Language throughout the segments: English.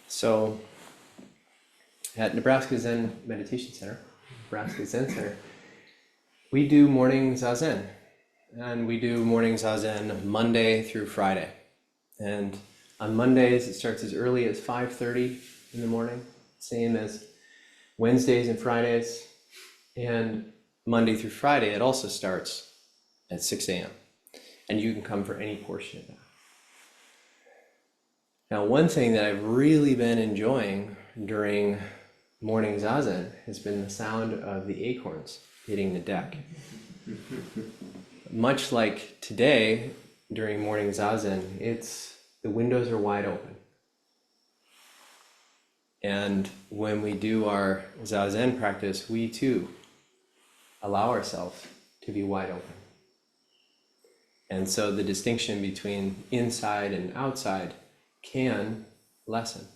So at Nebraska Zen Meditation Center, Nebraska Zen Center, we do morning Zazen. And we do morning Zazen Monday through Friday. And on Mondays, it starts as early as 5:30 in the morning, same as Wednesdays and Fridays. And Monday through Friday, it also starts at 6 a.m. And you can come for any portion of that. Now, one thing that I've really been enjoying during morning Zazen has been the sound of the acorns hitting the deck. Much like today, during morning Zazen, the windows are wide open. And when we do our Zazen practice, we too allow ourselves to be wide open. And so the distinction between inside and outside can lessen.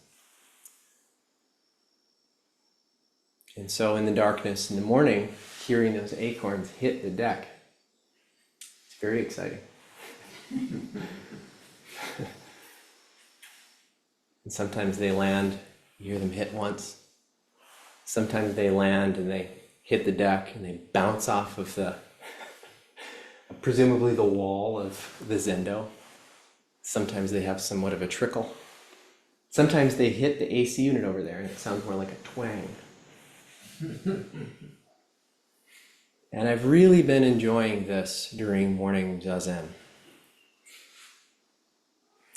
And so in the darkness in the morning, hearing those acorns hit the deck, it's very exciting. And sometimes they land, you hear them hit once. Sometimes they land and they hit the deck and they bounce off of presumably the wall of the zendo. Sometimes they have somewhat of a trickle. Sometimes they hit the AC unit over there and it sounds more like a twang. And I've really been enjoying this during morning Zazen.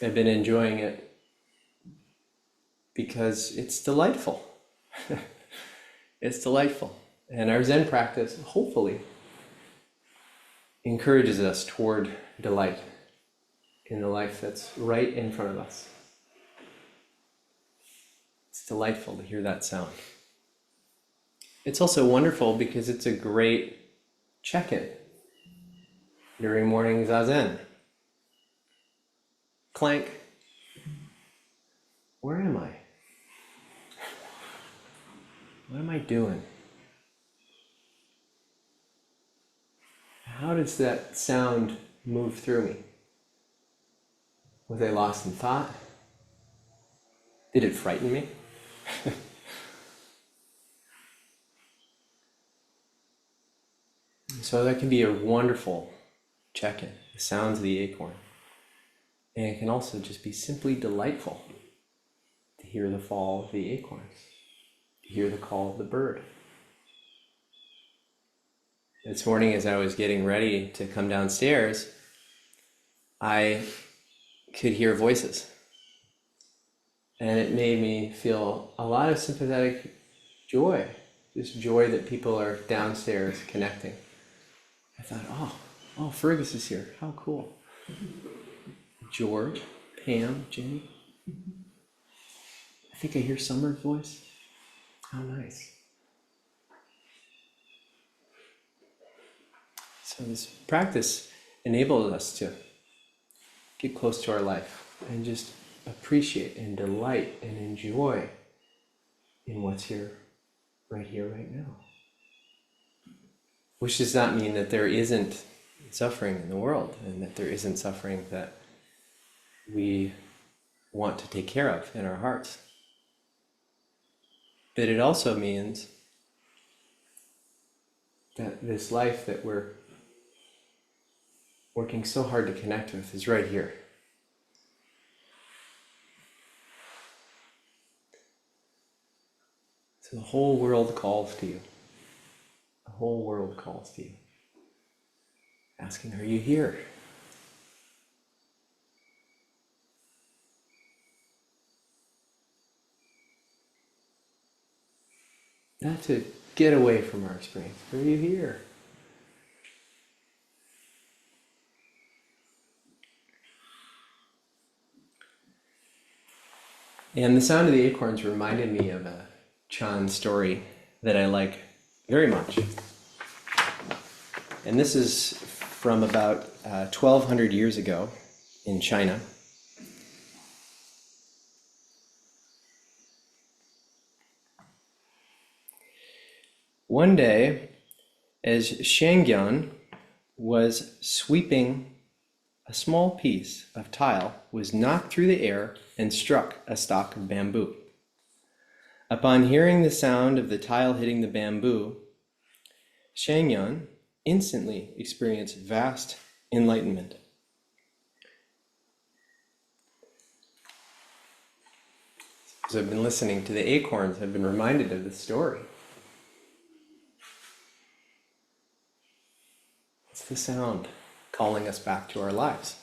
I've been enjoying it because it's delightful. It's delightful. And our Zen practice, hopefully, encourages us toward delight in the life that's right in front of us. It's delightful to hear that sound. It's also wonderful because it's a great check-in during morning Zazen. Clank. Where am I? What am I doing? How does that sound move through me? Was I lost in thought? Did it frighten me? So that can be a wonderful check-in, the sounds of the acorn. And it can also just be simply delightful to hear the fall of the acorns, to hear the call of the bird. This morning, as I was getting ready to come downstairs, I could hear voices. And it made me feel a lot of sympathetic joy, just joy that people are downstairs connecting. I thought, oh, Fergus is here. How cool. George, Pam, Jenny. I think I hear Summer's voice. How nice. So this practice enables us to get close to our life and just appreciate and delight and enjoy in what's here, right now. Which does not mean that there isn't suffering in the world and that there isn't suffering that we want to take care of in our hearts. But it also means that this life that we're working so hard to connect with is right here. So the whole world calls to you. The whole world calls to you. Asking, are you here? Not to get away from our experience. Are you here? And the sound of the acorns reminded me of a Chan story that I like very much. And this is from about 1,200 years ago in China. One day, as Shangyan was sweeping, a small piece of tile was knocked through the air and struck a stalk of bamboo. Upon hearing the sound of the tile hitting the bamboo, Shangyan instantly experienced vast enlightenment. As I've been listening to the Acorns, I've been reminded of this story. It's the sound calling us back to our lives.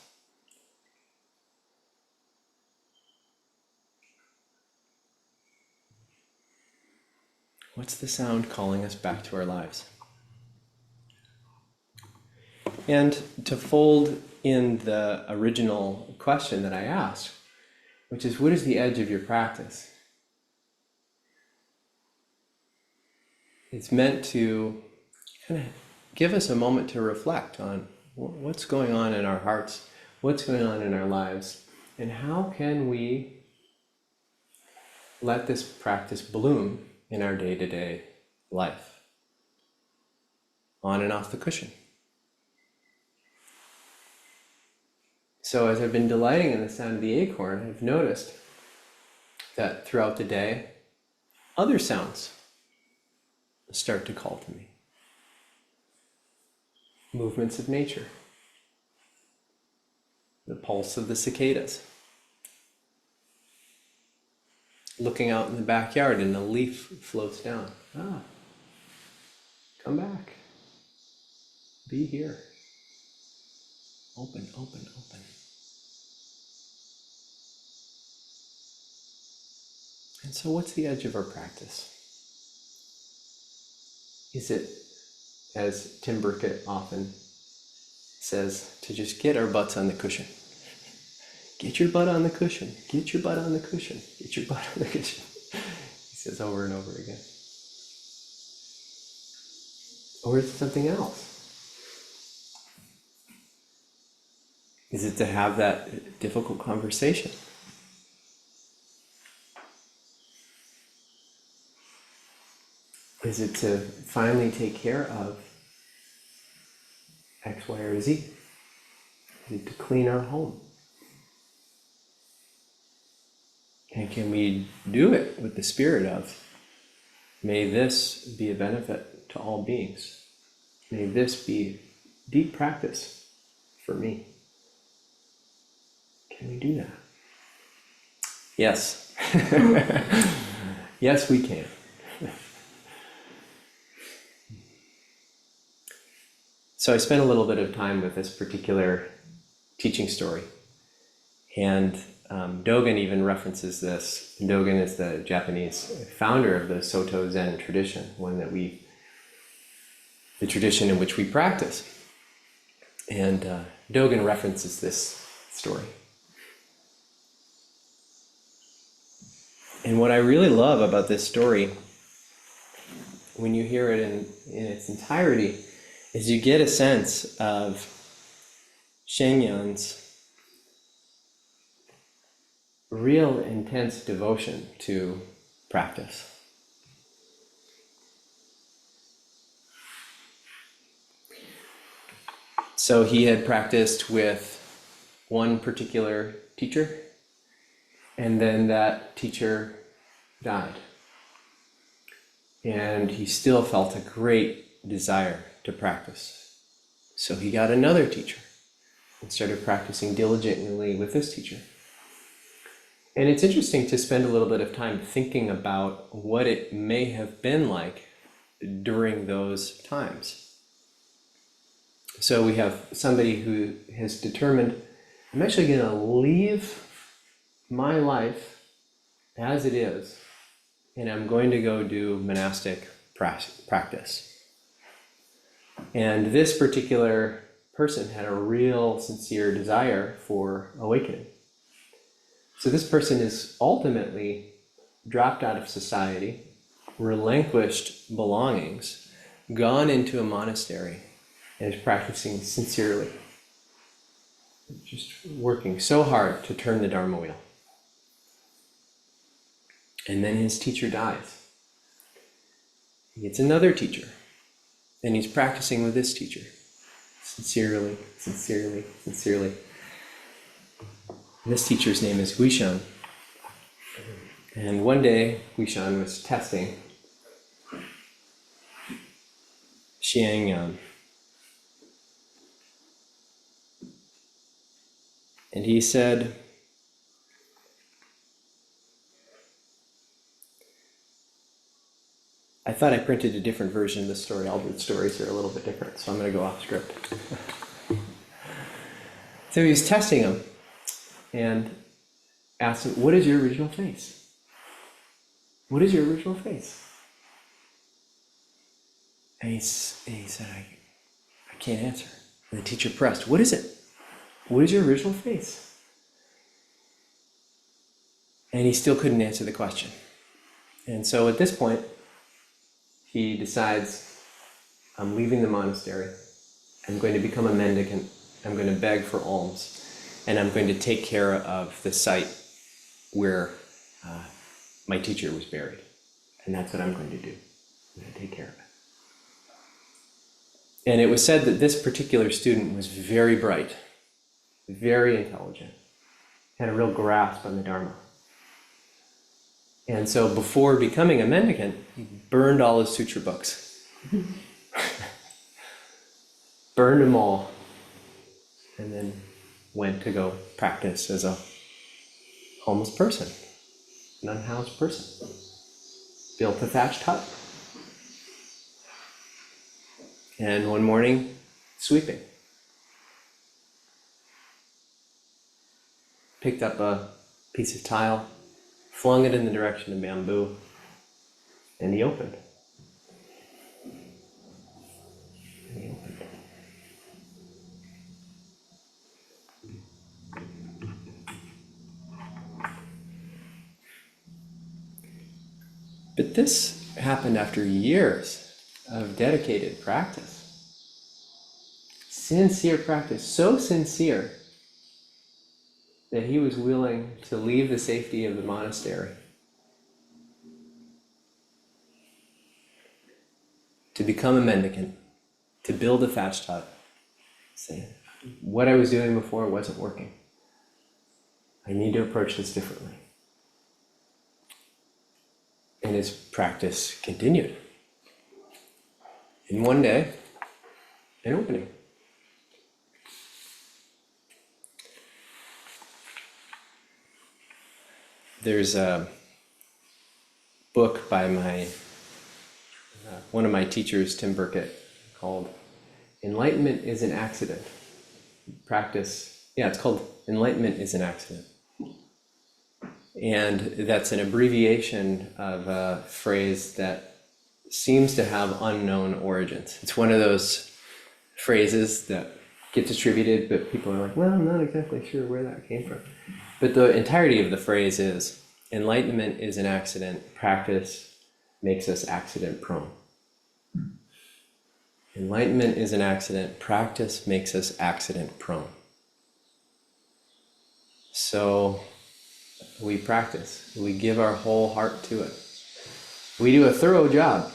What's the sound calling us back to our lives? And to fold in the original question that I asked, which is, what is the edge of your practice? It's meant to kind of give us a moment to reflect on what's going on in our hearts, what's going on in our lives, and how can we let this practice bloom in our day-to-day life, on and off the cushion. So as I've been delighting in the sound of the acorn, I've noticed that throughout the day, other sounds start to call to me. Movements of nature, the pulse of the cicadas, looking out in the backyard and a leaf floats down. Come back. Be here. Open, open, open. And so what's the edge of our practice? Is it, as Tim Burkett often says, to just get our butts on the cushion? Get your butt on the cushion. Get your butt on the cushion. Get your butt on the cushion. He says over and over again. Or is it something else? Is it to have that difficult conversation? Is it to finally take care of X, Y, or Z? Is it to clean our home? And can we do it with the spirit of, may this be a benefit to all beings. May this be deep practice for me. Can we do that? Yes. Yes, we can. So I spent a little bit of time with this particular teaching story. And Dogen even references this. Dogen is the Japanese founder of the Soto Zen tradition, the tradition in which we practice. And Dogen references this story. And what I really love about this story, when you hear it in its entirety, is you get a sense of Shengyan's real intense devotion to practice. So he had practiced with one particular teacher, and then that teacher died. And he still felt a great desire to practice. So he got another teacher and started practicing diligently with this teacher. And it's interesting to spend a little bit of time thinking about what it may have been like during those times. So we have somebody who has determined, I'm actually going to leave my life as it is, and I'm going to go do monastic practice. And this particular person had a real sincere desire for awakening. So this person is ultimately dropped out of society, relinquished belongings, gone into a monastery, and is practicing sincerely. Just working so hard to turn the Dharma wheel. And then his teacher dies. He gets another teacher. And he's practicing with this teacher. Sincerely, sincerely, sincerely. And this teacher's name is Guishan. And one day, Guishan was testing Xiangyang. And he said, I thought I printed a different version of the story. All the stories are a little bit different, so I'm going to go off script. So he was testing him and asked him, what is your original face? What is your original face? And he said, I can't answer. And the teacher pressed, what is it? What is your original face? And he still couldn't answer the question. And so at this point, he decides, I'm leaving the monastery. I'm going to become a mendicant. I'm going to beg for alms. And I'm going to take care of the site where my teacher was buried. And that's what I'm going to do. I'm going to take care of it. And it was said that this particular student was very bright, very intelligent, had a real grasp on the Dharma. And so before becoming a mendicant, he burned all his sutra books. Burned them all. And then went to go practice as a homeless person, an unhoused person. Built a thatched hut. And one morning, sweeping. Picked up a piece of tile, flung it in the direction of bamboo, and he opened. But this happened after years of dedicated practice. Sincere practice, so sincere that he was willing to leave the safety of the monastery to become a mendicant, to build a thatched hut. Say, what I was doing before wasn't working. I need to approach this differently. And his practice continued. And one day, an opening. There's a book by one of my teachers, Tim Burkett, called Enlightenment is an Accident. It's called Enlightenment is an Accident. And that's an abbreviation of a phrase that seems to have unknown origins. It's one of those phrases that gets attributed, but people are like, well, I'm not exactly sure where that came from. But the entirety of the phrase is, enlightenment is an accident, practice makes us accident prone. Enlightenment is an accident, practice makes us accident prone. So we practice, we give our whole heart to it. We do a thorough job.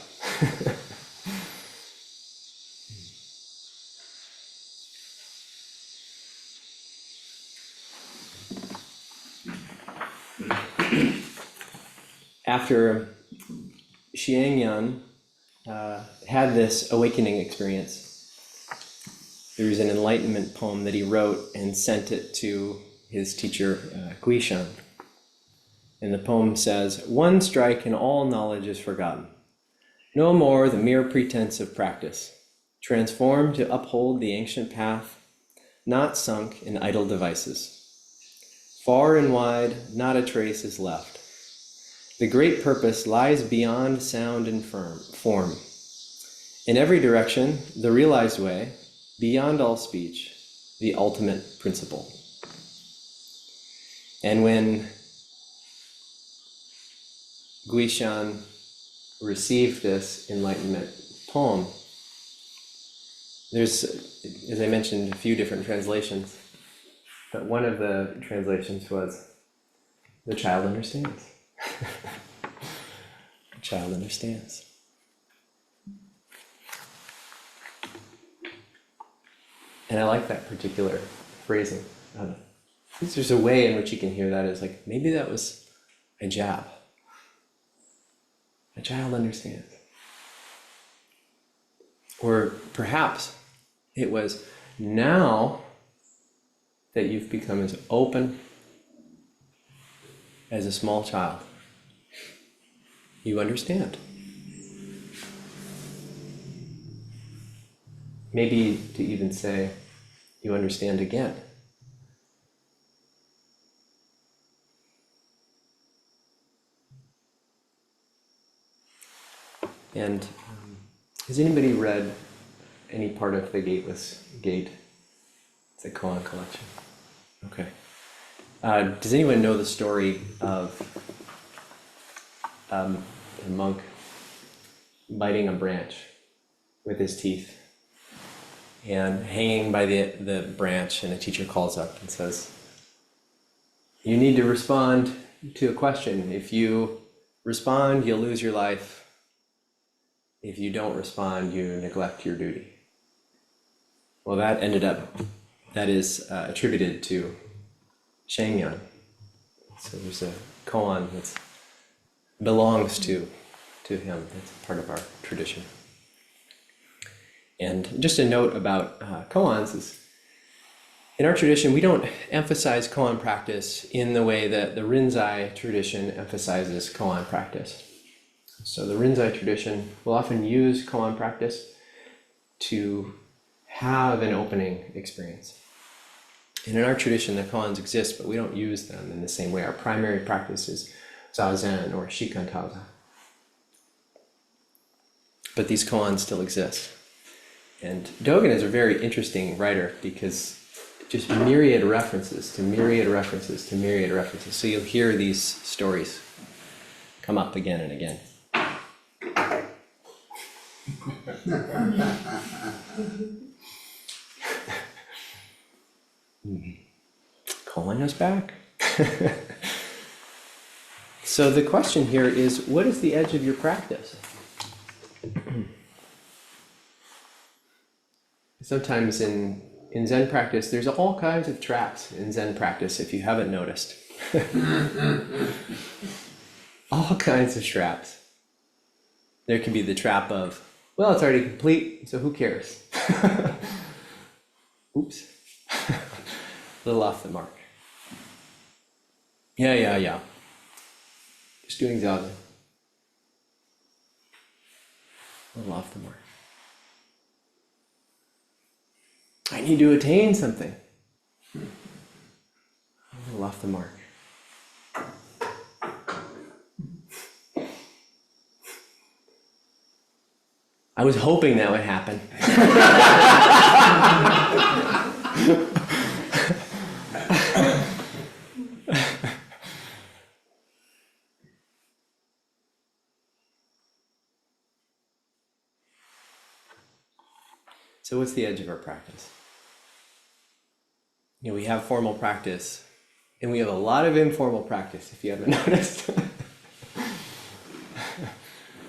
After Xiangyang had this awakening experience, there was an enlightenment poem that he wrote and sent it to his teacher, Guishan. And the poem says, one strike and all knowledge is forgotten. No more the mere pretense of practice, transformed to uphold the ancient path, not sunk in idle devices. Far and wide, not a trace is left. The great purpose lies beyond sound and form. In every direction, the realized way, beyond all speech, the ultimate principle. And when Guishan received this enlightenment poem, there's, as I mentioned, a few different translations, but one of the translations was, the child understands. The child understands. And I like that particular phrasing. There's a way in which you can hear that as like, maybe that was a jab. A child understands. Or perhaps it was now that you've become as open as a small child. You understand. Maybe to even say, you understand again. And has anybody read any part of The Gateless Gate? It's a koan collection. Okay. Does anyone know the story of a monk biting a branch with his teeth and hanging by the branch, and a teacher calls up and says, you need to respond to a question. If you respond, you'll lose your life. If you don't respond, you neglect your duty. Well, that is attributed to Shangyan. So there's a koan that belongs to him. That's part of our tradition. And just a note about koans is, in our tradition, we don't emphasize koan practice in the way that the Rinzai tradition emphasizes koan practice. So the Rinzai tradition will often use koan practice to have an opening experience. And in our tradition, the koans exist, but we don't use them in the same way. Our primary practice is zazen or shikantaza. But these koans still exist. And Dogen is a very interesting writer because just myriad references to myriad references to myriad references. So you'll hear these stories come up again and again. Calling us back. So the question here is, what is the edge of your practice? Sometimes in Zen practice, there's all kinds of traps in Zen practice, if you haven't noticed. All kinds of traps. There can be the trap of, well, it's already complete, so who cares? Oops. A little off the mark. Yeah. Just doing zazen. A little off the mark. I need to attain something. A little off the mark. I was hoping that would happen. So what's the edge of our practice? We have formal practice, and we have a lot of informal practice, if you haven't noticed.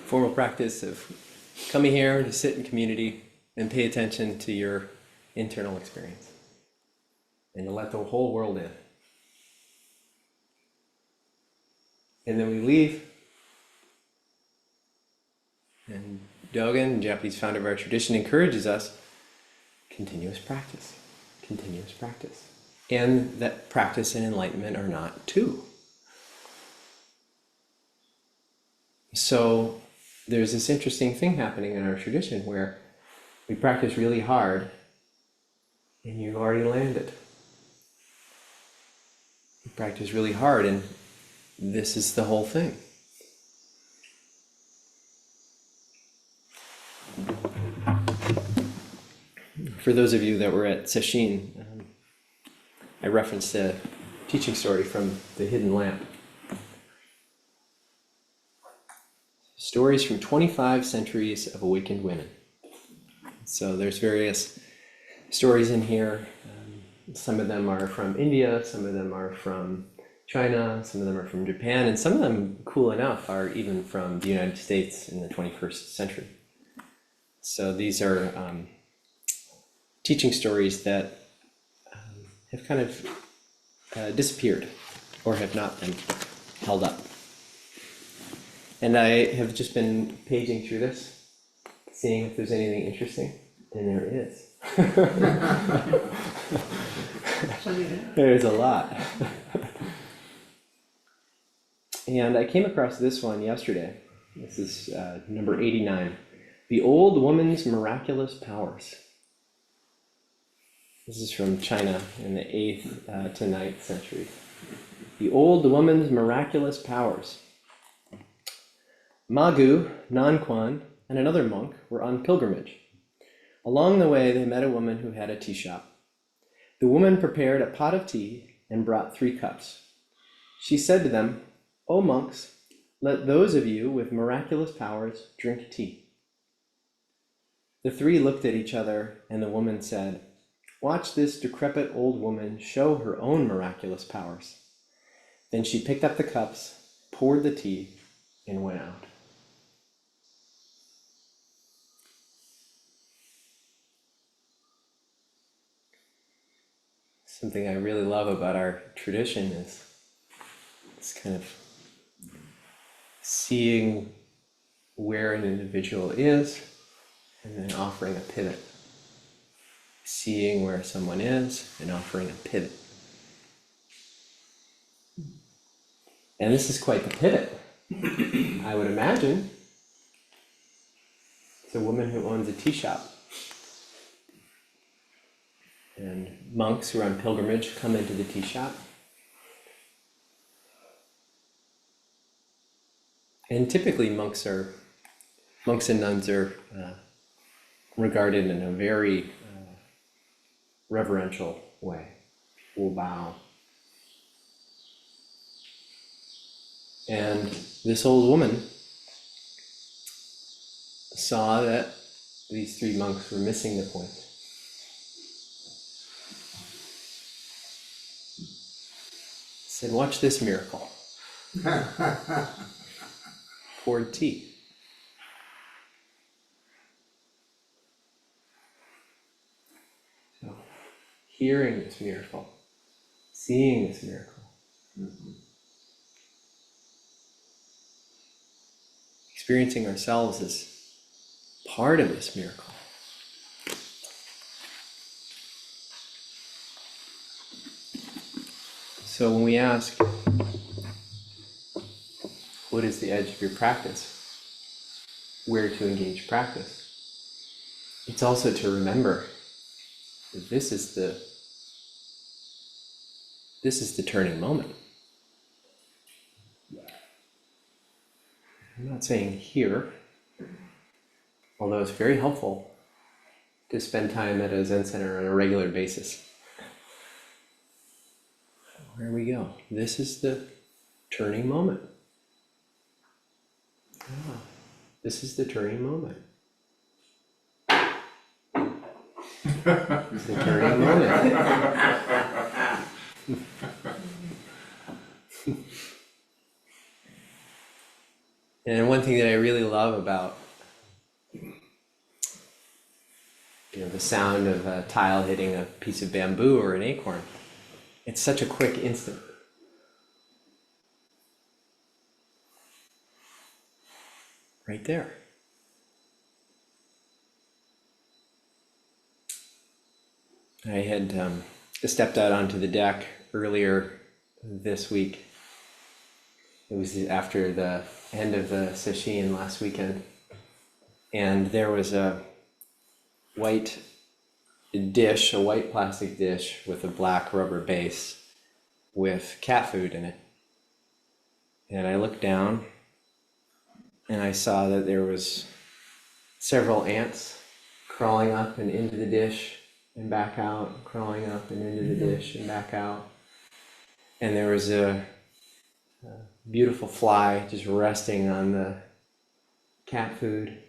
Formal practice of coming here to sit in community and pay attention to your internal experience and to let the whole world in. And then we leave, and Dogen, Japanese founder of our tradition, encourages us continuous practice. And that practice and enlightenment are not two. So there's this interesting thing happening in our tradition where we practice really hard and you've already landed. You practice really hard and this is the whole thing. For those of you that were at Sesshin, I referenced a teaching story from the Hidden Lamp. Stories from 25 centuries of awakened women. So there's various stories in here. Some of them are from India, some of them are from China, some of them are from Japan, and some of them, cool enough, are even from the United States in the 21st century. So these are teaching stories that have kind of disappeared or have not been held up. And I have just been paging through this, seeing if there's anything interesting, and there is. There's a lot. And I came across this one yesterday. This is number 89. The Old Woman's Miraculous Powers. This is from China in the 8th to 9th century. The Old Woman's Miraculous Powers. Magu, Nanquan, and another monk were on pilgrimage. Along the way, they met a woman who had a tea shop. The woman prepared a pot of tea and brought 3 cups. She said to them, "O monks, let those of you with miraculous powers drink tea." The 3 looked at each other, and the woman said, "Watch this decrepit old woman show her own miraculous powers." Then she picked up the cups, poured the tea, and went out. Something I really love about our tradition is this kind of seeing where an individual is and then offering a pivot. Seeing where someone is and offering a pivot. And this is quite the pivot, I would imagine. It's a woman who owns a tea shop. And monks who are on pilgrimage come into the tea shop. And typically monks and nuns are regarded in a very reverential way. People bow. And this old woman saw that these 3 monks were missing the point. Said, "Watch this miracle." Poured tea. So, hearing this miracle, seeing this miracle, experiencing ourselves as part of this miracle. So when we ask, what is the edge of your practice? Where to engage practice? It's also to remember that this is the turning moment. I'm not saying here, although it's very helpful to spend time at a Zen center on a regular basis. There we go. This is the turning moment. Ah, this is the turning moment. It's the turning moment. And one thing that I really love about the sound of a tile hitting a piece of bamboo or an acorn, it's such a quick instant. Right there. I had stepped out onto the deck earlier this week. It was after the end of the sesshin last weekend. And there was a white dish, a white plastic dish with a black rubber base with cat food in it. And I looked down and I saw that there was several ants crawling up and into the dish and back out, crawling up and into the dish and back out. And there was a beautiful fly just resting on the cat food.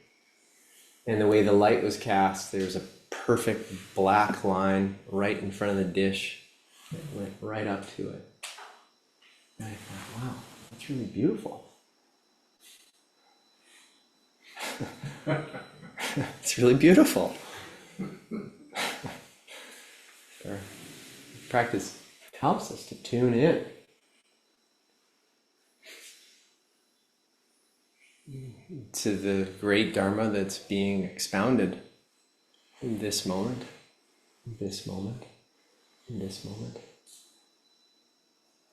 And the way the light was cast, there was a perfect black line right in front of the dish that went right up to it. And I thought, wow, that's really beautiful. It's really beautiful. Our practice helps us to tune in. to the great Dharma that's being expounded in this moment, in this moment, in this moment.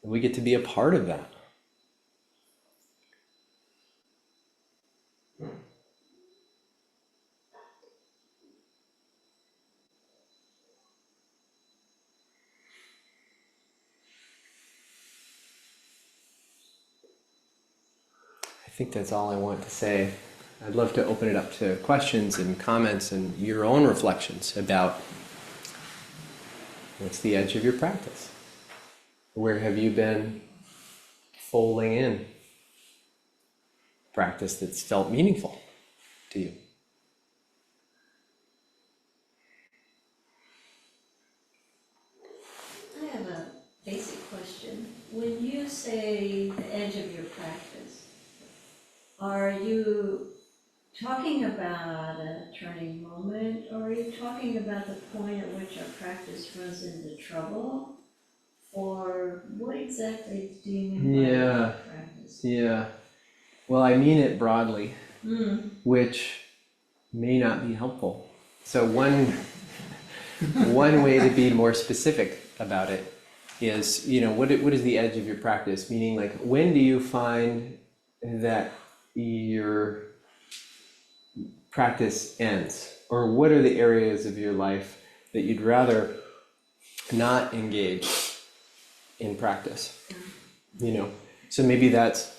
And we get to be a part of that. I think that's all I want to say. I'd love to open it up to questions and comments and your own reflections about what's the edge of your practice. Where have you been folding in practice that's felt meaningful to you? I have a basic question. When you say the edge of your practice, are you talking about a turning moment, or are you talking about the point at which our practice runs into trouble? Or what exactly do you mean by Yeah. practice? Yeah. Well, I mean it broadly, which may not be helpful. So one way to be more specific about it is, what is the edge of your practice? Meaning, like, when do you find that your practice ends? Or what are the areas of your life that you'd rather not engage in practice? So maybe that's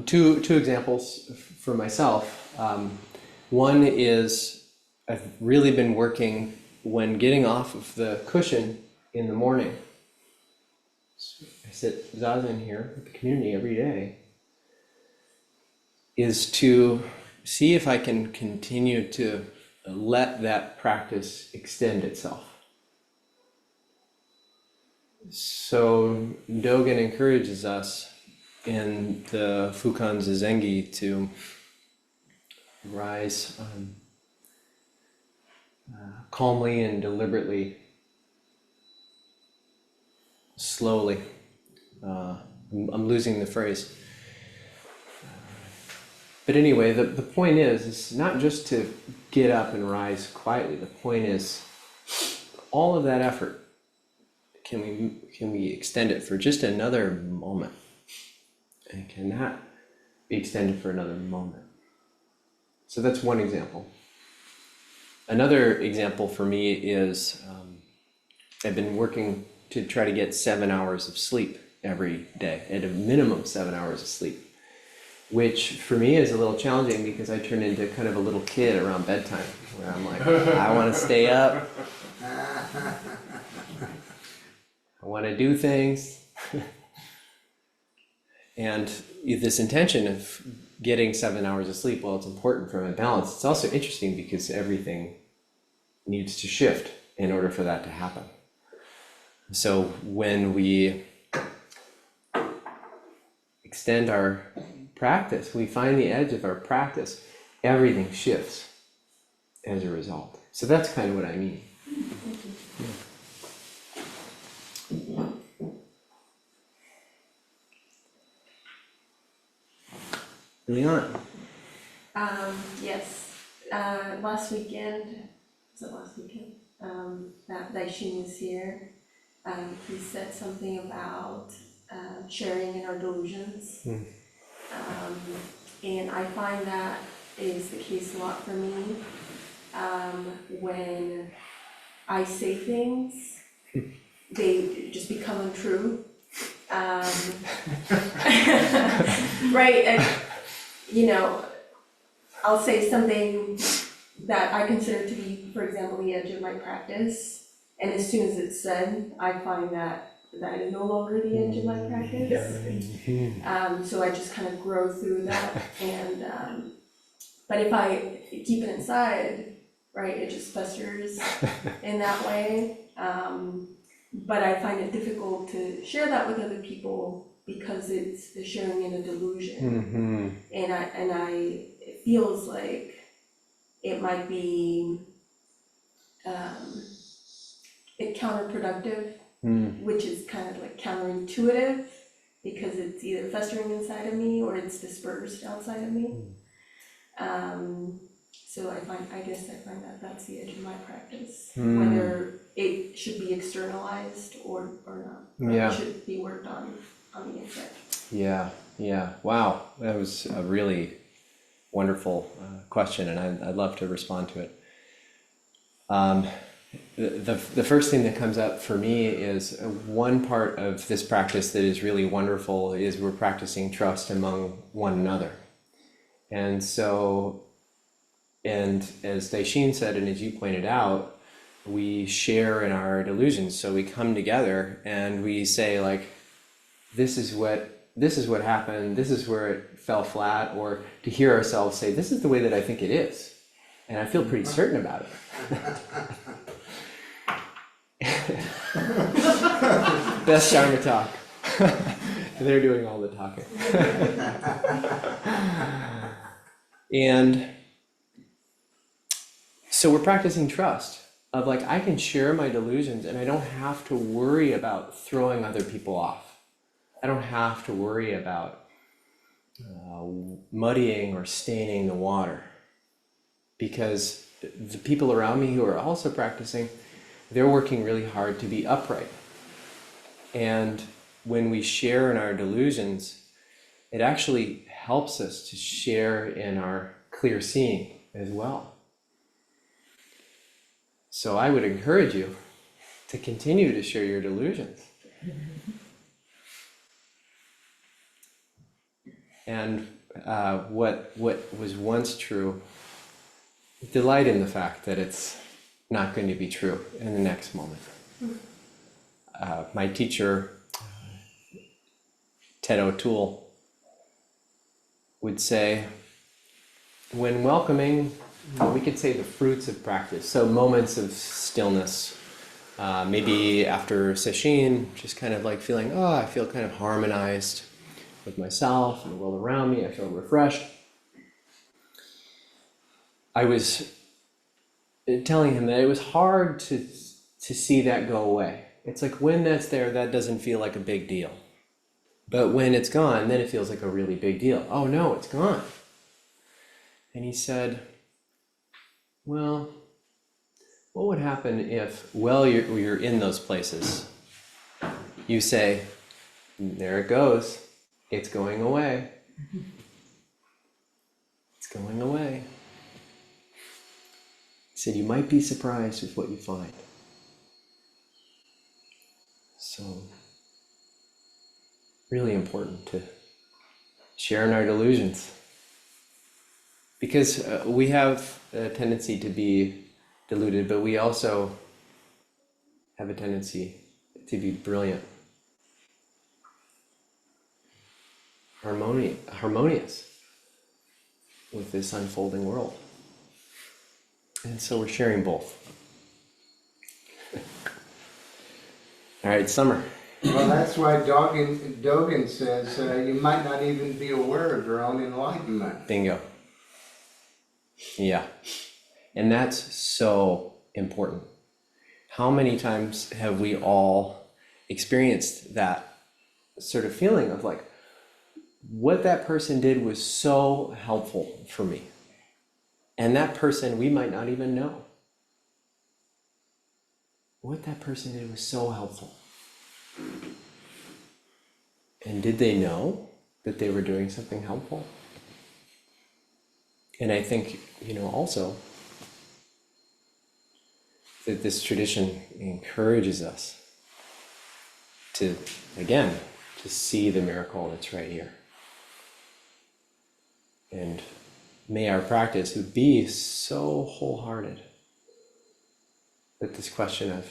two examples for myself. One is I've really been working when getting off of the cushion in the morning. So I sit zazen here with the community every day, is to see if I can continue to let that practice extend itself. So Dogen encourages us in the Fukan Zazengi to rise calmly and deliberately, slowly. I'm losing the phrase. But anyway, the point is not just to get up and rise quietly. The point is all of that effort, can we extend it for just another moment? And can that be extended for another moment? So that's one example. Another example for me is I've been working to try to get 7 hours of sleep every day, at a minimum 7 hours of sleep, which for me is a little challenging because I turn into kind of a little kid around bedtime, where I'm like, I want to stay up, I want to do things. And this intention of getting 7 hours of sleep, well, it's important for my balance. It's also interesting because everything needs to shift in order for that to happen. So when we extend our practice, we find the edge of our practice, everything shifts as a result. So that's kind of what I mean. Yeah. Leon. Yes. Last weekend, was it last weekend? That Daishin was here. He said something about sharing in our delusions. And I find that is the case a lot for me. When I say things, they just become untrue. Right, and I'll say something that I consider to be, for example, the edge of my practice, and as soon as it's said, I find that is no longer the edge of my practice. So I just kind of grow through that, and but if I keep it inside, right, it just festers in that way. But I find it difficult to share that with other people because it's sharing in a delusion, and it feels like it might be counterproductive, which is kind of like counterintuitive, because it's either festering inside of me or it's dispersed outside of me. So I guess I find that that's the edge of my practice, whether it should be externalized or not, or Yeah. it should be worked on the inside. Yeah. Wow, that was a really wonderful question, and I'd love to respond to it. The first thing that comes up for me is one part of this practice that is really wonderful is we're practicing trust among one another. And so, and as Daishin said, and as you pointed out, we share in our delusions. So we come together and we say, like, this is what happened, this is where it fell flat, or to hear ourselves say, this is the way that I think it is. And I feel pretty certain about it. Best Dharma talk. They're doing all the talking. And so we're practicing trust of, like, I can share my delusions and I don't have to worry about throwing other people off. I don't have to worry about muddying or staining the water, because the people around me who are also practicing, they're working really hard to be upright. And when we share in our delusions, it actually helps us to share in our clear seeing as well. So I would encourage you to continue to share your delusions. And what was once true, delight in the fact that it's not going to be true in the next moment. My teacher, Ted O'Toole, would say, when welcoming, we could say the fruits of practice, so moments of stillness, maybe after sesshin, just kind of like feeling, oh, I feel kind of harmonized with myself and the world around me, I feel refreshed. I was telling him that it was hard to see that go away. It's like when that's there, that doesn't feel like a big deal. But when it's gone, then it feels like a really big deal. Oh no, it's gone. And he said, well, what would happen if, while you're in those places, you say, there it goes, it's going away. It's going away. He said, you might be surprised with what you find. So, really important to share in our delusions. Because we have a tendency to be deluded, but we also have a tendency to be brilliant, harmonious with this unfolding world. And so we're sharing both. All right, Summer. Well, that's why Dogen says you might not even be aware of your own enlightenment. Bingo. Yeah. And that's so important. How many times have we all experienced that sort of feeling of like, what that person did was so helpful for me. And that person we might not even know. What that person did was so helpful. And did they know that they were doing something helpful? And I think, also that this tradition encourages us to, again, to see the miracle that's right here. And may our practice be so wholehearted that this question of,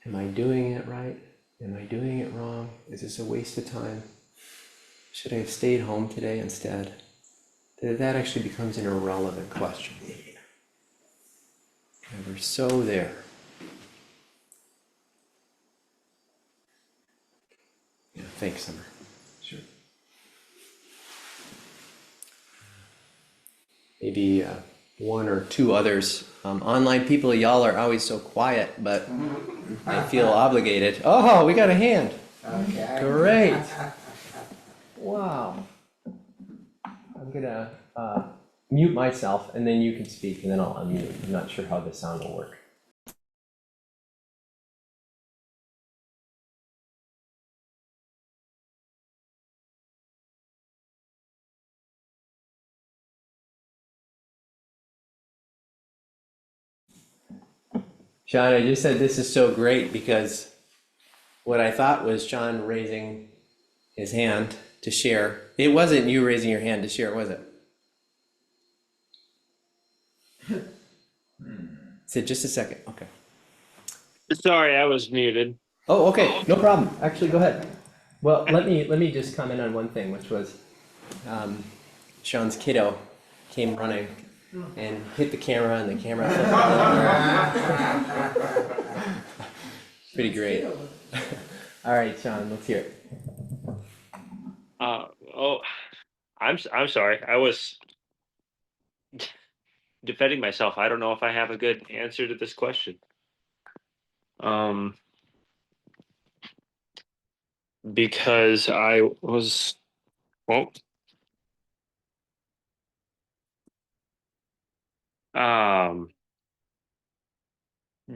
am I doing it right? Am I doing it wrong? Is this a waste of time? Should I have stayed home today instead? That actually becomes an irrelevant question. And we're so there. Yeah, thanks, Summer. Sure. Maybe one or two others. Online people, y'all are always so quiet, but I feel obligated. Oh, we got a hand. Okay. Great. Wow. I'm gonna mute myself and then you can speak and then I'll unmute. I'm not sure how the sound will work. Sean, I just said this is so great because what I thought was Sean raising his hand to share. It wasn't you raising your hand to share, was it? Said just a second. Okay. Sorry, I was muted. Oh, okay. No problem. Actually, go ahead. Well, let me just comment on one thing, which was Sean's kiddo came running and hit the camera, and the camera flipped out. Pretty great. All right, Sean, let's hear it. Oh, I'm sorry. I was defending myself. I don't know if I have a good answer to this question. Because I was, well,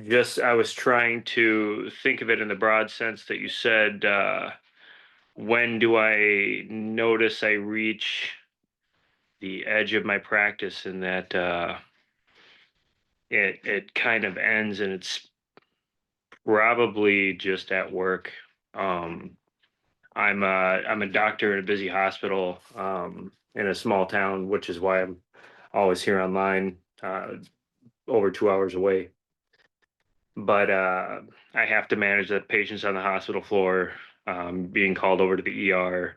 just I was trying to think of it in the broad sense that you said, when do I notice I reach the edge of my practice, and that it kind of ends, and it's probably just at work. I'm a doctor in a busy hospital in a small town, which is why I'm always here online, over 2 hours away. But I have to manage the patients on the hospital floor, being called over to the ER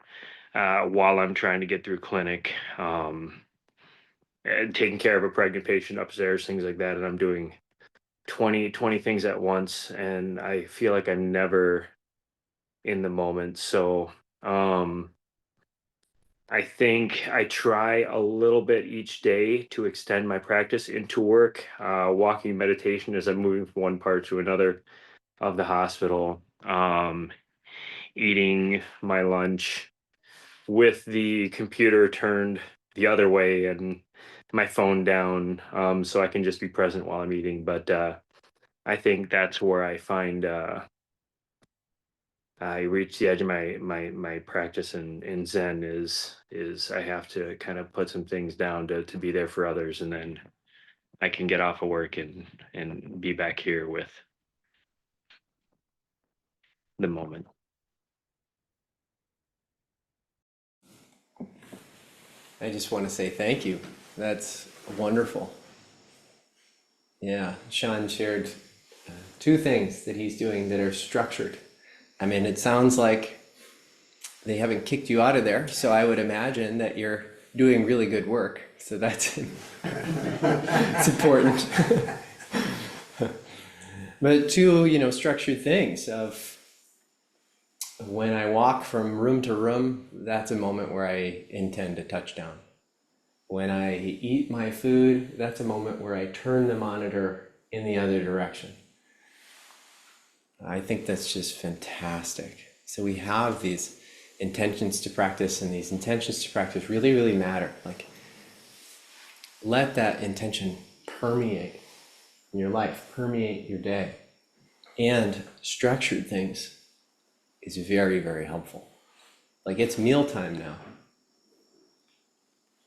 while I'm trying to get through clinic, and taking care of a pregnant patient upstairs, things like that. And I'm doing 20 things at once, and I feel like I'm never in the moment. So I think I try a little bit each day to extend my practice into work, walking meditation as I'm moving from one part to another of the hospital, eating my lunch with the computer turned the other way and my phone down, so I can just be present while I'm eating. But I think that's where I find I reach the edge of my practice in Zen is I have to kind of put some things down to be there for others, and then I can get off of work and be back here with the moment. I just want to say thank you. That's wonderful. Yeah, Sean shared two things that he's doing that are structured. I mean, it sounds like they haven't kicked you out of there, so I would imagine that you're doing really good work. So that's it's important. But two, structured things of when I walk from room to room, that's a moment where I intend to touch down. When I eat my food, that's a moment where I turn the monitor in the other direction. I think that's just fantastic. So we have these intentions to practice, and these intentions to practice really, really matter. Like, let that intention permeate in your life, permeate your day. And structured things is very, very helpful. Like, it's mealtime now.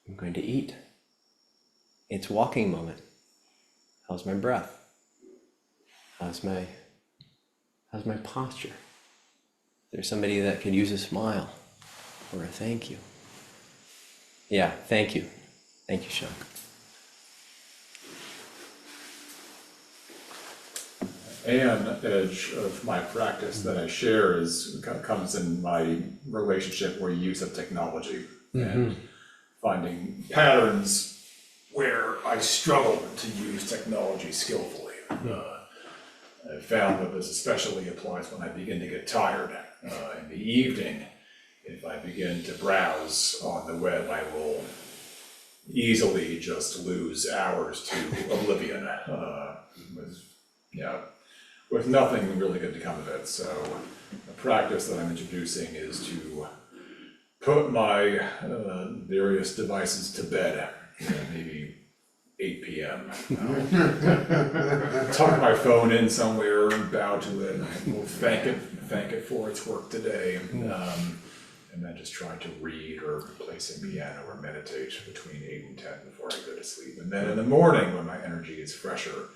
I'm going to eat. It's walking moment. How's my breath? How's my posture? There's somebody that could use a smile or a thank you. Yeah, thank you. Thank you, Sean. An edge of my practice that I share comes in my relationship or use of technology, and finding patterns where I struggle to use technology skillfully. I found that this especially applies when I begin to get tired. In the evening, if I begin to browse on the web, I will easily just lose hours to oblivion. With nothing really good to come of it. So the practice that I'm introducing is to put my various devices to bed, maybe 8 p.m. Tuck my phone in somewhere and bow to it. We'll thank it for its work today. And then just try to read or play some piano or meditate between 8 and 10 before I go to sleep. And then in the morning, when my energy is fresher,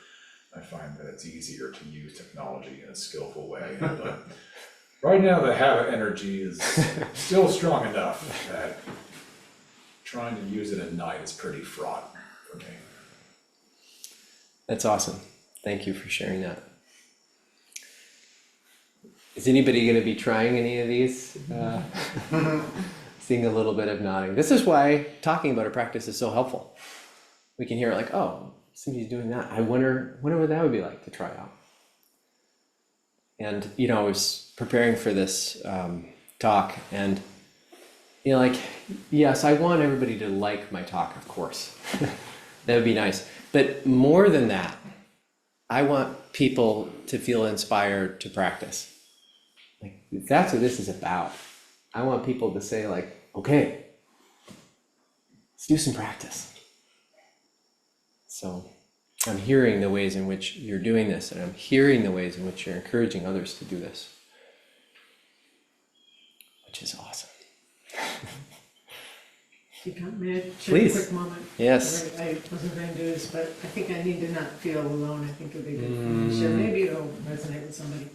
I find that it's easier to use technology in a skillful way. But right now, the habit energy is still strong enough that trying to use it at night is pretty fraught for me. That's awesome. Thank you for sharing that. Is anybody going to be trying any of these? Seeing a little bit of nodding. This is why talking about a practice is so helpful. We can hear it like, oh, somebody's doing that. I wonder what that would be like to try out. And, I was preparing for this talk and, like, yes, I want everybody to like my talk, of course. That would be nice. But more than that, I want people to feel inspired to practice. Like, that's what this is about. I want people to say, like, okay, let's do some practice. So I'm hearing the ways in which you're doing this, and I'm hearing the ways in which you're encouraging others to do this, which is awesome. May I share a Please. quick moment? Yes. I wasn't going to do this, but I think I need to not feel alone. I think it would be good for me to share. Maybe it'll resonate with somebody.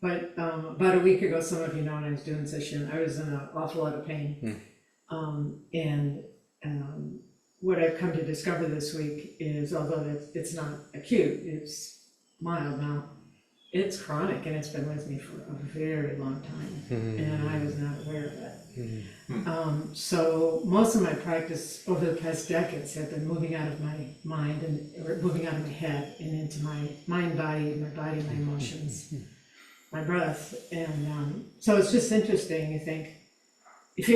But about a week ago, some of you know when I was doing session, I was in an awful lot of pain. What I've come to discover this week is, although it's not acute, it's mild now, it's chronic and it's been with me for a very long time. And I was not aware of that. So most of my practice over the past decades have been moving out of my mind or moving out of my head and into my mind, body, my emotions, my breath. And so it's just interesting. You think, if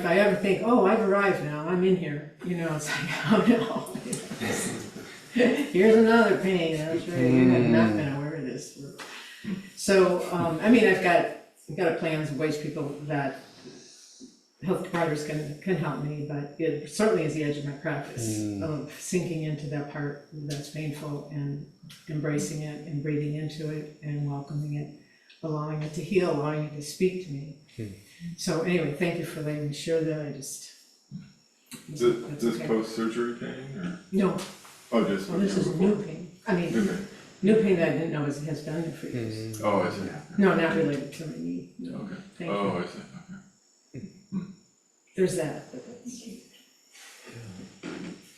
I ever think, oh, I've arrived now, I'm in here, it's like, oh no, here's another pain. That's right. You have not been aware of this. So I've got plans of ways people that health providers can help me, but it certainly is the edge of my practice of sinking into that part that's painful and embracing it and breathing into it and welcoming it, allowing it to heal, allowing it to speak to me. So anyway, thank you for letting me share that. Is this okay. post-surgery pain or? No, Oh, just. well, this is new pain. New pain that I didn't know has been there for years. Oh, I see. No, not related to my knee. No. Okay. Thank Oh, you. I see. Okay. There's that, but that's.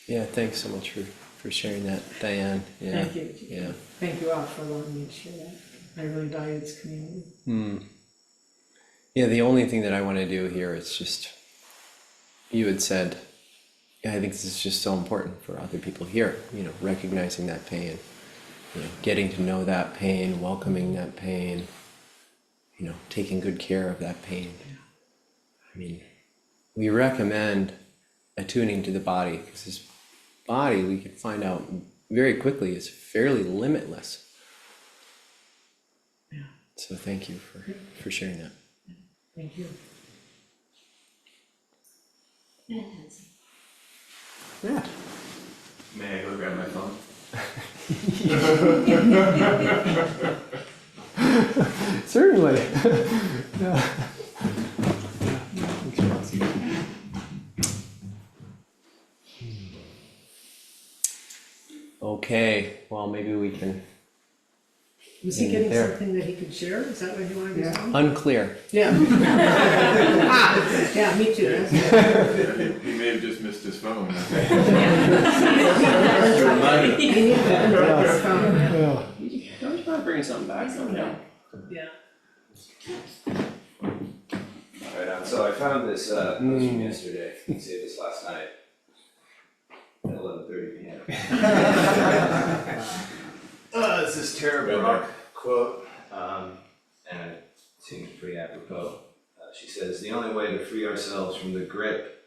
Yeah, thanks so much for sharing that, Diane. Yeah. Thank you. Yeah. Thank you all for allowing me to share that. I really value this community. Yeah, the only thing that I want to do here is just, you had said, I think this is just so important for other people here, recognizing that pain, getting to know that pain, welcoming that pain, taking good care of that pain. I mean, we recommend attuning to the body because this body, we can find out very quickly, is fairly limitless. Yeah. So thank you for sharing that. Thank you. Yeah. May I go grab my phone? Certainly. Okay, well, maybe we can. Was he getting There. something that he could share? Is that what he wanted to say? Unclear. Yeah. Yeah, me too. That's good. He may have just missed his phone. He needed to unplug his phone. Don't you mind bringing something back? Yeah. Alright, so I found this post from yesterday, you can see this last night at 11:30 p.m. This is Tara Brach quote, and it seems pretty apropos. She says, "The only way to free ourselves from the grip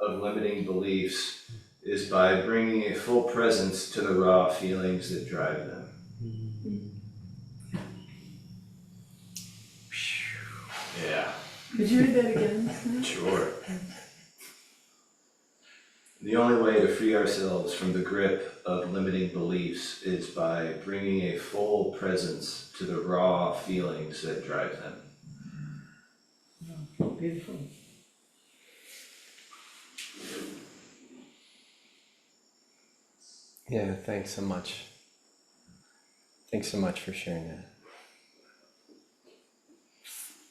of limiting beliefs is by bringing a full presence to the raw feelings that drive them." Yeah. Could you read that again? Sure. The only way to free ourselves from the grip of limiting beliefs is by bringing a full presence to the raw feelings that drive them. Oh, beautiful. Yeah, thanks so much. Thanks so much for sharing that.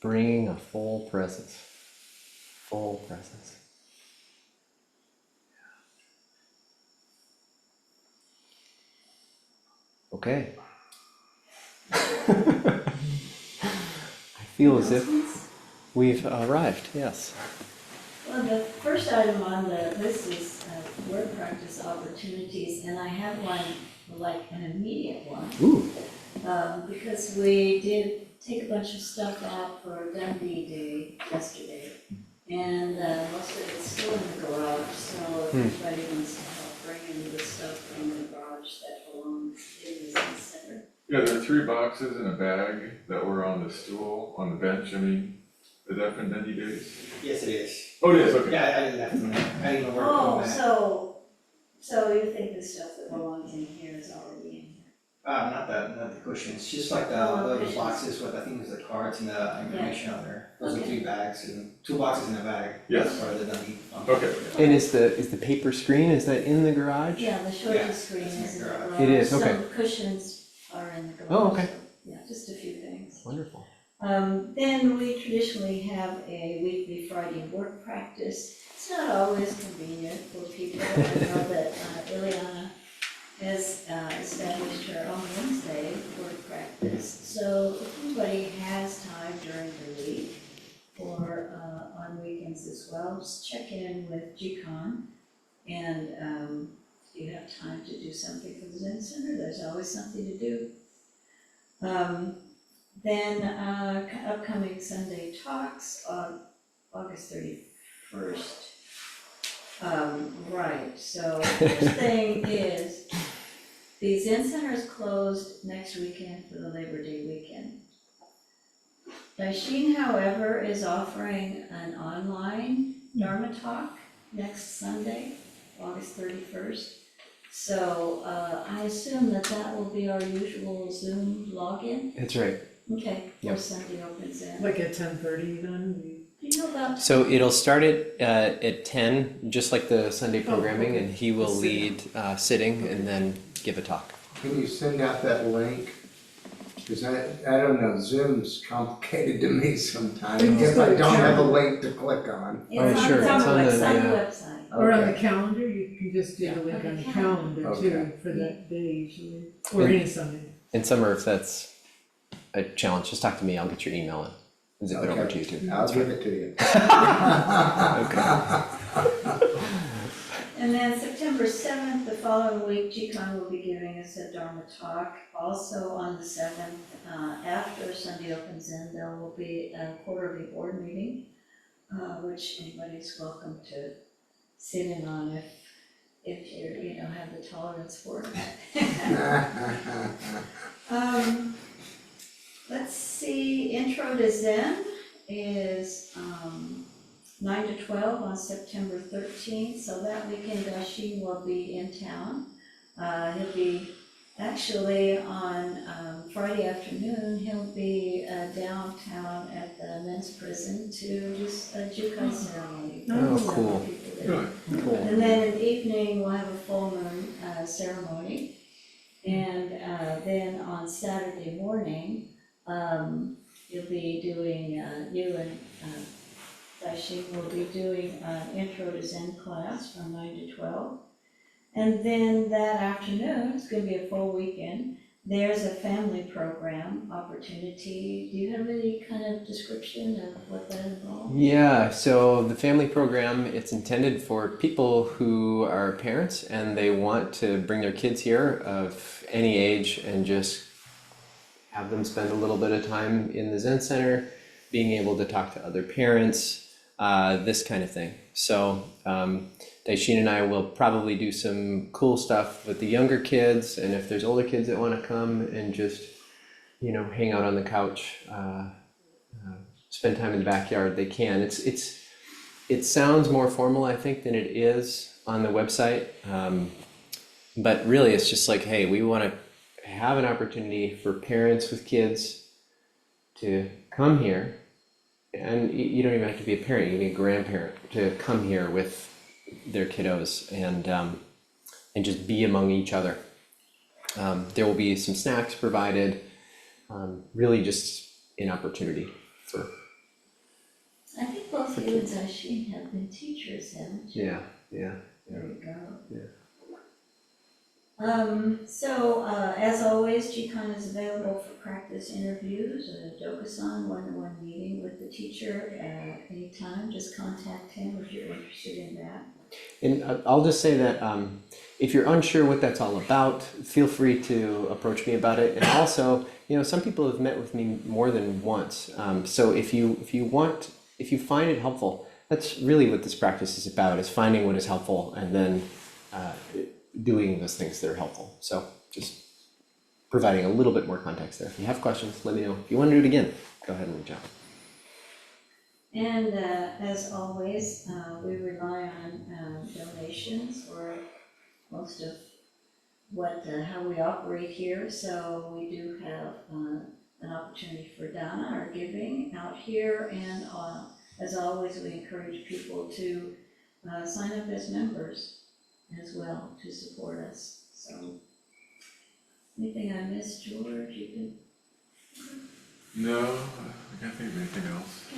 Bringing a full presence. Full presence. Okay. I feel as if we've arrived, yes. Well, the first item on the list is work practice opportunities, and I have one, like an immediate one. Ooh. Because we did take a bunch of stuff out for Dundee Day yesterday, and most of it's still in the garage, so if anybody wants to help bring in the stuff from the garage that belongs in the Zen Center. Yeah, there are 3 boxes in a bag that were on the stool, on the bench, I mean, is that from Dundee Days? Yes, it is. Oh, it is, okay. Yeah, I left them there. I didn't know where to Oh, put them. so you think the stuff that belongs in here is already in here? Not the cushions, just like the Cushions. boxes with, I think it was the cards and the information on there. Those are Okay. 3 bags and 2 boxes in a bag. Yes. That's part of the Dundee. Okay. And is the paper screen, is that in the garage? Yeah, the Yeah, shortest screen it's in is in the the garage. garage. It is, okay. Some cushions are in the garage. Oh, okay. so, yeah, just a few things. Wonderful. Then we traditionally have a weekly Friday work practice. It's not always convenient for people. I know that Ileana has established her own Wednesday work practice. So if anybody has time during the week or on weekends as well, just check in with Jikan. And if you have time to do something for the Zen Center, there's always something to do. Then upcoming Sunday talks on August 31st. Right, so the first thing is, the Zen Center is closed next weekend for the Labor Day weekend. Daishin, however, is offering an online Dharma talk next Sunday, August 31st. So I assume that that will be our usual Zoom login? That's right. Okay, Yep. or Sunday opens in. Like at 10:30 then? Do you know about, So it'll start at 10, just like the Sunday programming, okay. and he will The lead sitting and then give a talk. Can you send out that link? Cause I don't know, Zoom's complicated to me sometimes, You just if I go to don't have a calendar. link to click on. it's Oh, on, sure, it's on it's the on the- website, yeah. website. Or on the Okay. calendar, you can just do the link Okay, on the calendar. calendar too, Okay. for that day usually, or And- any Sunday. And Summer, if that's a challenge, just talk to me, I'll get your email and zip it over to you too. I'll give it to you. And then September 7th, the following week, Jikan will be giving us a Dharma talk. Also on the 7th, after Sunday opens in, there will be a quarterly board meeting, which anybody's welcome to sit in on if you have the tolerance for it. Let's see, Intro to Zen is 9 to 12 on September 13th, so that weekend Daishin will be in town. He'll be, actually on Friday afternoon, he'll be downtown at the men's prison to do a Jukai ceremony. Oh, So cool. people there. Cool. And then in the evening, we'll have a full moon ceremony. And then on Saturday morning, you'll be doing, you and Daishin will be doing an Intro to Zen class from 9 to 12. And then that afternoon, it's gonna be a full weekend, there's a family program opportunity. Do you have any kind of description of what that involves? Yeah, so the family program, it's intended for people who are parents and they want to bring their kids here of any age and just have them spend a little bit of time in the Zen Center, being able to talk to other parents, this kind of thing. So Daishin and I will probably do some cool stuff with the younger kids, and if there's older kids that want to come and just, hang out on the couch, spend time in the backyard, they can. It sounds more formal, I think, than it is on the website. But really, it's just like, hey, we want to have an opportunity for parents with kids to come here, and you don't even have to be a parent, you can be a grandparent, to come here with their kiddos and just be among each other. There will be some snacks provided, really just an opportunity for, I think both you and Zaishin have been teachers, haven't you? yeah. There you go. Yeah. So, as always, Jikan is available for practice interviews, a Dokusan one-to-one meeting with the teacher at any time. Just contact him if you're interested in that. And I'll just say that if you're unsure what that's all about, feel free to approach me about it. And also, some people have met with me more than once. So if you find it helpful, that's really what this practice is about, is finding what is helpful and then doing those things that are helpful. So just providing a little bit more context there. If you have questions, let me know. If you want to do it again, go ahead and reach out. And as always, we rely on donations for most of how we operate here. So we do have an opportunity for Dana, our giving out here, and as always, we encourage people to sign up as members as well to support us. So, anything I missed, George? You can. No, I can't think of anything else.